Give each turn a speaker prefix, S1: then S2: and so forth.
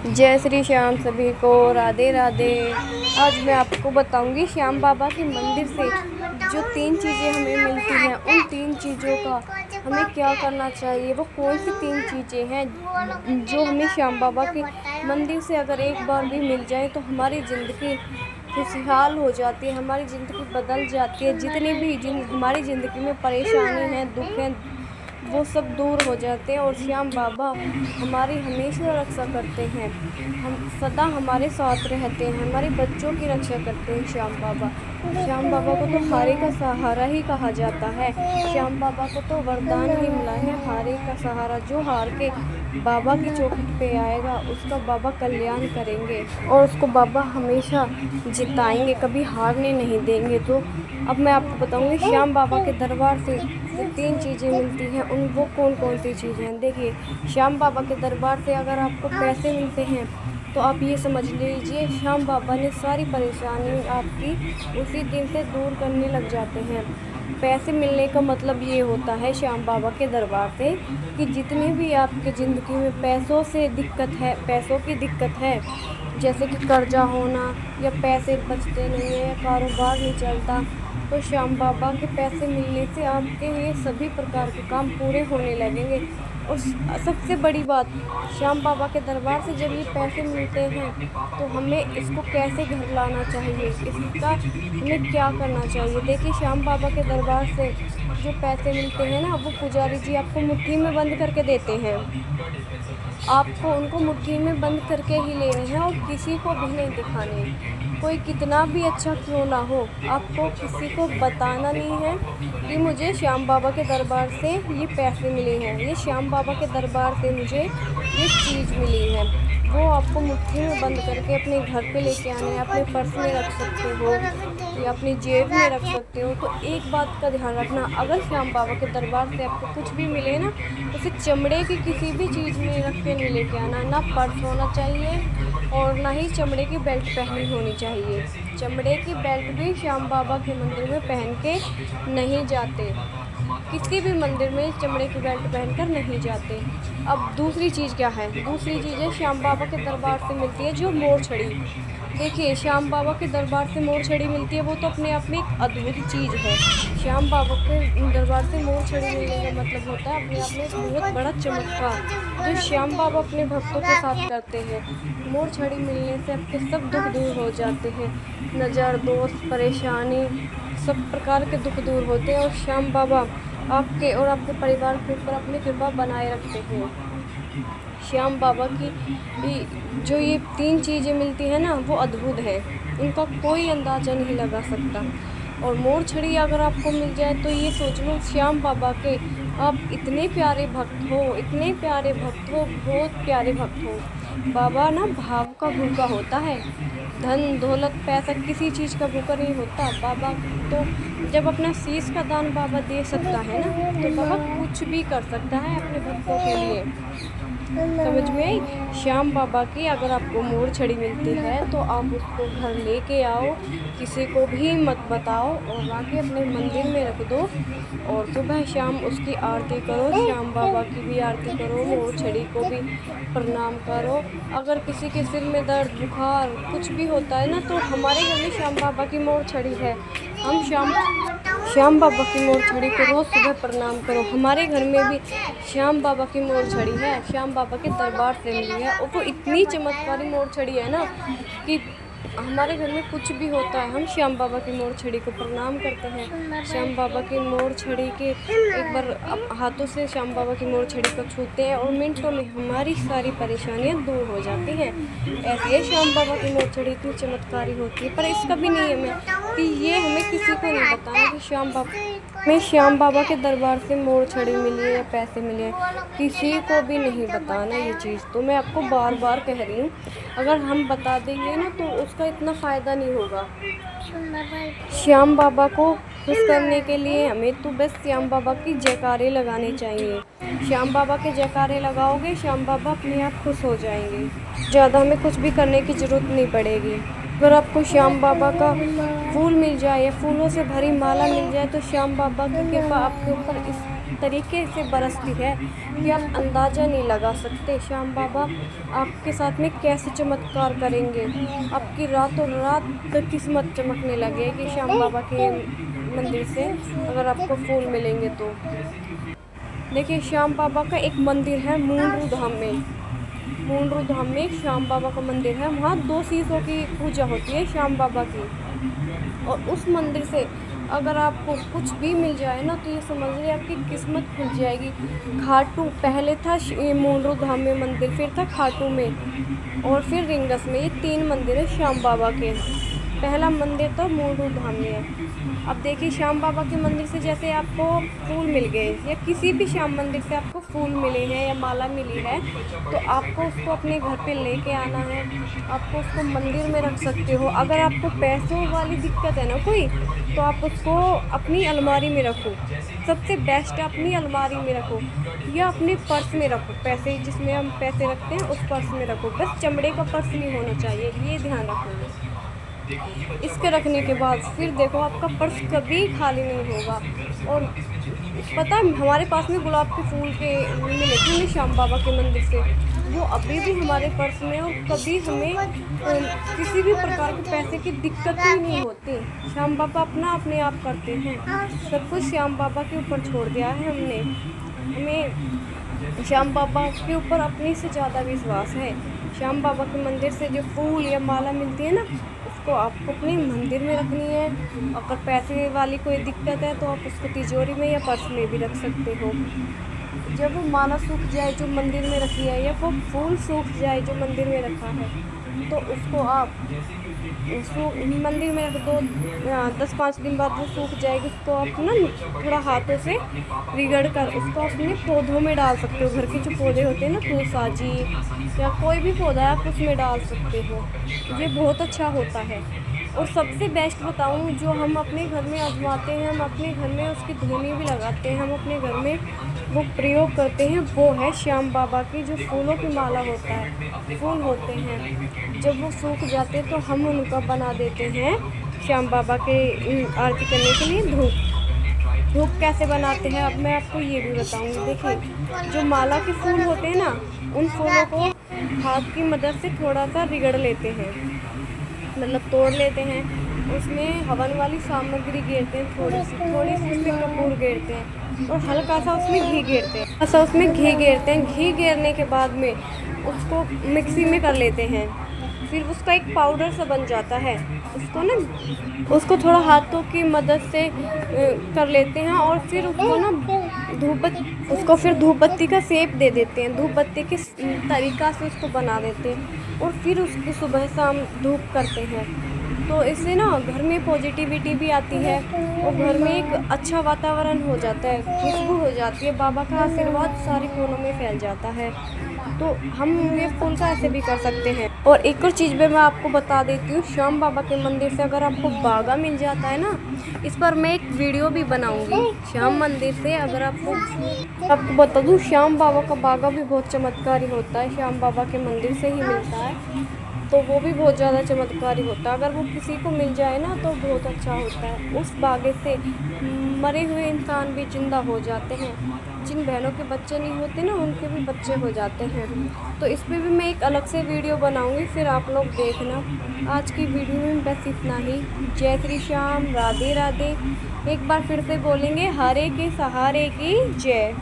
S1: जय श्री श्याम सभी को, राधे राधे। आज मैं आपको बताऊंगी श्याम बाबा के मंदिर से जो 3 चीज़ें हमें मिलती हैं, उन 3 चीज़ों का हमें क्या करना चाहिए। वो कौन सी 3 चीज़ें हैं जो हमें श्याम बाबा के मंदिर से अगर एक बार भी मिल जाए तो हमारी ज़िंदगी खुशहाल हो जाती है, हमारी ज़िंदगी बदल जाती है। जितनी भी हमारी ज़िंदगी में परेशानी हैं, दुख हैं, वो सब दूर हो जाते हैं और श्याम बाबा हमारी हमेशा रक्षा करते हैं। हम सदा हमारे साथ रहते हैं, हमारे बच्चों की रक्षा करते हैं श्याम बाबा। श्याम बाबा को तो हारे का सहारा ही कहा जाता है। श्याम बाबा को तो वरदान ही मिला है, हारे का सहारा। जो हार के बाबा की चौखट पे आएगा उसका बाबा कल्याण करेंगे और उसको बाबा हमेशा जिताएंगे, कभी हारने नहीं देंगे। तो अब मैं आपको बताऊंगी श्याम बाबा के दरबार से 3 चीज़ें मिलती हैं, उन वो कौन कौन सी चीज़ें हैं। देखिए, श्याम बाबा के दरबार से अगर आपको पैसे मिलते हैं तो आप ये समझ लीजिए श्याम बाबा ने सारी परेशानी आपकी उसी दिन से दूर करने लग जाते हैं। पैसे मिलने का मतलब ये होता है श्याम बाबा के दरबार से कि जितनी भी आपकी ज़िंदगी में पैसों की दिक्कत है, जैसे कि कर्जा होना या पैसे बचते नहीं हैं या कारोबार नहीं चलता, तो श्याम बाबा के पैसे मिलने से आपके ये सभी प्रकार के काम पूरे होने लगेंगे। और सबसे बड़ी बात, श्याम बाबा के दरबार से जब ये पैसे मिलते हैं तो हमें इसको कैसे घर लाना चाहिए, इसका हमें क्या करना चाहिए। देखिए, श्याम बाबा के दरबार से जो पैसे मिलते हैं ना, वो पुजारी जी आपको मुट्ठी में बंद करके देते हैं। आपको उनको मुट्ठी में बंद करके ही लेने हैं और किसी को भी नहीं दिखाने। कोई कितना भी अच्छा क्यों ना हो, आपको किसी को बताना नहीं है कि मुझे श्याम बाबा के दरबार से ये पैसे मिले हैं, ये श्याम बाबा के दरबार से मुझे ये चीज़ मिली है। वो आपको मुट्ठी में बंद करके अपने घर पे लेके आने हैं। अपने पर्स में रख सकते हो या अपनी जेब में रख सकते हो। तो एक बात का ध्यान रखना, अगर श्याम बाबा के दरबार से आपको कुछ भी मिले ना, उसे चमड़े की किसी भी चीज़ में रख के नहीं लेके आना। ना पर्स होना चाहिए और ना ही चमड़े की बेल्ट पहनी होनी चाहिए। चमड़े की बेल्ट भी श्याम बाबा के मंदिर में पहन के नहीं जाते, किसी भी मंदिर में चमड़े की बेल्ट पहनकर नहीं जाते। अब दूसरी चीज़ क्या है? दूसरी चीज़ है श्याम बाबा के दरबार से मिलती है जो मोर छड़ी। देखिए, श्याम बाबा के दरबार से मोर छड़ी मिलती है, वो तो अपने आप में एक अद्भुत चीज़ है। श्याम बाबा के दरबार से मोर छड़ी मिलने का मतलब होता है अपने आप में एक बहुत बड़ा चमत्कार जो श्याम बाबा अपने भक्तों के साथ करते हैं। मोर छड़ी मिलने से आपके सब दुख दूर हो जाते हैं, नज़र, दोस्त, परेशानी, सब प्रकार के दुख दूर होते हैं और श्याम बाबा आपके और आपके परिवार के ऊपर अपनी कृपा बनाए रखते हैं। श्याम बाबा की जो ये 3 चीज़ें मिलती हैं ना, वो अद्भुत है, इनका कोई अंदाज़ा नहीं लगा सकता। और मोर छड़ी अगर आपको मिल जाए तो ये सोच लो श्याम बाबा के आप इतने प्यारे भक्त हो, इतने प्यारे भक्त हो, बहुत प्यारे भक्त हो। बाबा ना भाव का भूखा होता है, धन दौलत पैसा किसी चीज़ का भूखा नहीं होता। बाबा तो जब अपना शीश का दान बाबा दे सकता है ना, तो बाबा कुछ भी कर सकता है अपने भक्तों के लिए। समझ में आई? श्याम बाबा की अगर आपको मोर छड़ी मिलती है तो आप उसको घर लेके आओ, किसी को भी मत बताओ और लाके अपने मंदिर में रख दो और सुबह शाम उसकी आरती करो। श्याम बाबा की भी आरती करो, मोर छड़ी को भी प्रणाम करो। अगर किसी के सिर में दर्द, बुखार कुछ भी होता है ना, तो हमारे घर में श्याम बाबा की मोर छड़ी है। हम श्याम बाबा की मोर छड़ी को रोज़ सुबह प्रणाम करो। हमारे घर में भी श्याम बाबा की मोर छड़ी है, श्याम बाबा के दरबार से मिली है और वो इतनी चमत्कारी मोर छड़ी है ना कि हमारे घर में कुछ भी होता है हम श्याम बाबा की मोर छड़ी को प्रणाम करते हैं। श्याम बाबा की मोर छड़ी के एक बार हाथों से श्याम बाबा की मोर छड़ी को छूते हैं और मिनटों में हमारी सारी परेशानियां दूर हो जाती हैं। ऐसी है श्याम बाबा की मोर छड़ी, इतनी चमत्कारी होती है। पर इसका भी नियम है कि ये हमें किसी को नहीं बताना कि श्याम बाबा के दरबार से मोर छड़ी मिली है या पैसे मिले हैं, किसी को भी नहीं बताना ये चीज़। तो मैं आपको बार बार कह रही हूँ, अगर हम बता देंगे ना तो उसका इतना फ़ायदा नहीं होगा। श्याम बाबा को खुश करने के लिए हमें तो बस श्याम बाबा की जयकारे लगाने चाहिए। श्याम बाबा के जयकारे लगाओगे, श्याम बाबा अपने आप खुश हो जाएंगे। ज़्यादा हमें कुछ भी करने की ज़रूरत नहीं पड़ेगी। अगर आपको श्याम बाबा का फूल मिल जाए या फूलों से भरी माला मिल जाए तो श्याम बाबा की कृपा आपके ऊपर इस तरीके से बरसती है कि आप अंदाज़ा नहीं लगा सकते। श्याम बाबा आपके साथ में कैसे चमत्कार करेंगे, आपकी रातों रात किस्मत चमकने लगेगी श्याम बाबा के मंदिर से अगर आपको फूल मिलेंगे तो। देखिए श्याम बाबा का एक मंदिर है मूंडरू धाम में। मूंडरू धाम में श्याम बाबा का मंदिर है, वहाँ 2 शीशों की पूजा होती है श्याम बाबा की। और उस मंदिर से अगर आपको कुछ भी मिल जाए ना तो ये समझ लीजिए आपकी किस्मत खुल जाएगी। खाटू पहले था मूंडरू धाम में मंदिर, फिर था खाटू में और फिर रिंगस में। ये 3 मंदिर है श्याम बाबा के। पहला मंदिर तो मूंडरू धाम में है। अब देखिए श्याम बाबा के मंदिर से जैसे आपको फूल मिल गए या किसी भी श्याम मंदिर से आपको फूल मिले हैं या माला मिली है तो आपको उसको अपने घर पे लेके आना है। आपको उसको मंदिर में रख सकते हो। अगर आपको पैसों वाली दिक्कत है ना कोई तो आप उसको अपनी अलमारी में रखो। सबसे बेस्ट है अपनी अलमारी में रखो या अपने पर्स में रखो। पैसे जिसमें हम पैसे रखते हैं उस पर्स में रखो। बस चमड़े का पर्स नहीं होना चाहिए, ये ध्यान रखो। इसके रखने के बाद फिर देखो आपका पर्स कभी खाली नहीं होगा। और पता है हमारे पास में गुलाब के फूल के मिले थे श्याम बाबा के मंदिर से, वो अभी भी हमारे पर्स में। और कभी हमें किसी भी प्रकार के पैसे की दिक्कत ही नहीं होती। श्याम बाबा अपने आप करते हैं, सब कुछ श्याम बाबा के ऊपर छोड़ दिया है हमने। हमें श्याम बाबा के ऊपर अपने से ज़्यादा विश्वास है। श्याम बाबा के मंदिर से जो फूल या माला मिलती है ना उसको आपको अपने मंदिर में रखनी है। अगर पैसे वाली कोई दिक्कत है तो आप उसको तिजोरी में या पर्स में भी रख सकते हो। जब वो माला सूख जाए जो मंदिर में रखी है या वो फूल सूख जाए जो मंदिर में रखा है तो उसको आप मंदिर में रख दो। 10-5 दिन बाद वो सूख जाएगी। उसको आप ना थोड़ा हाथों से रगड़ कर उसको अपने पौधों में डाल सकते हो। घर के जो पौधे होते हैं ना तुलसाजी या कोई भी पौधा आप उसमें डाल सकते हो। ये बहुत अच्छा होता है। और सबसे बेस्ट बताऊं जो हम अपने घर में आजमाते हैं, हम अपने घर में उसकी धुनी भी लगाते हैं, हम अपने घर में वो प्रयोग करते हैं, वो है श्याम बाबा की जो फूलों की माला होता है। फूल होते हैं जब वो सूख जाते हैं तो हम उनका बना देते हैं श्याम बाबा के आरती करने के लिए धूप। धूप कैसे बनाते हैं अब मैं आपको ये भी बताऊंगी। देखिए जो माला के फूल होते हैं ना उन फूलों को हाथ की मदद से थोड़ा सा रगड़ लेते हैं, मतलब तोड़ लेते हैं। उसमें हवन वाली सामग्री गेरते हैं, थोड़ी सी उसमें कपूर गेरते हैं और हल्का सा उसमें घी गेरते हैं। घी गेरने के बाद में उसको मिक्सी में कर लेते हैं। फिर उसका एक पाउडर सा बन जाता है। उसको थोड़ा हाथों की मदद से कर लेते हैं और फिर उसको ना धूप बत्ती का शेप दे देते हैं। धूप बत्ती के तरीक़ा से उसको बना देते हैं और फिर उसकी सुबह शाम धूप करते हैं। तो इससे ना घर में पॉजिटिविटी भी आती है और घर में एक अच्छा वातावरण हो जाता है, खुशबू हो जाती है, बाबा का आशीर्वाद सारे कोनों में फैल जाता है। तो हम ये फूल का ऐसे भी कर सकते हैं। और एक और चीज़ भी मैं आपको बता देती हूँ, श्याम बाबा के मंदिर से अगर आपको बागा मिल जाता है ना, इस पर मैं एक वीडियो भी बनाऊंगी। श्याम मंदिर से अगर आपको बता दूँ, श्याम बाबा का बागा भी बहुत चमत्कारी होता है। श्याम बाबा के मंदिर से ही मिलता है तो वो भी बहुत ज़्यादा चमत्कारी होता है। अगर वो किसी को मिल जाए ना तो बहुत अच्छा होता है। उस बागे से मरे हुए इंसान भी जिंदा हो जाते हैं। जिन बहनों के बच्चे नहीं होते ना उनके भी बच्चे हो जाते हैं। तो इस पर भी मैं एक अलग से वीडियो बनाऊंगी, फिर आप लोग देखना। आज की वीडियो में बस इतना ही। जय श्री श्याम, राधे राधे। एक बार फिर से बोलेंगे, हरे के सहारे की जय।